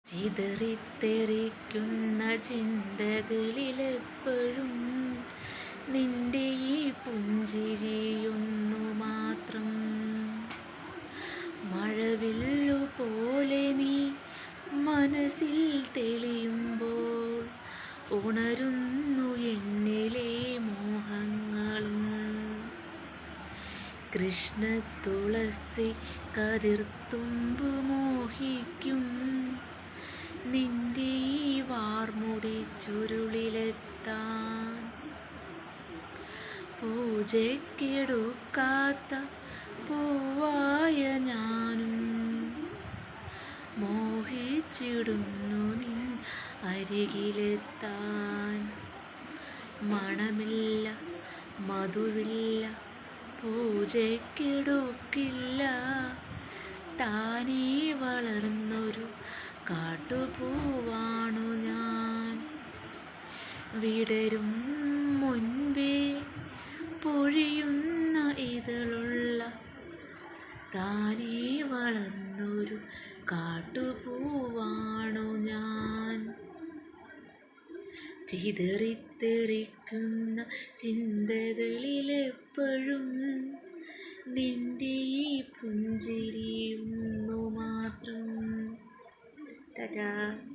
ചിതറിത്തെറിക്കുന്ന ചിന്തകളിലെപ്പോഴും നിന്റെ ഈ പുഞ്ചിരിയൊന്നു മാത്രം. മഴവില്ലു പോലെ നീ മനസ്സിൽ തെളിയുമ്പോൾ ഉണരുന്നു എന്നിലെ മോഹങ്ങളും. കൃഷ്ണ തുളസി കതിർത്തുമ്പു മോഹിക്കും നിന്റെ ഈ വാർമുടി ചുരുളിലെത്താൻ. പൂജയ്ക്കെടുക്കാത്ത പൂവായ ഞാനും മോഹിച്ചിടുന്നു നിൻ അരികിലെത്താൻ. മണമില്ല, മധുവില്ല, പൂജയ്ക്കെടുക്കില്ല, താനേ വളർന്നൊരു കാട്ടുപൂവാണു ഞാൻ. വിടരും മുൻപേ പൊഴിയുന്ന ഇതളുള്ള താനേ വളർന്നൊരു കാട്ടുപൂവാണു ഞാൻ. ചിതറിത്തെറിക്കുന്ന ചിന്തകളിലെപ്പോഴും നിന്റെ ഈ പുഞ്ചിരിയൊന്നു മാത്രം. ടാറ്റാ.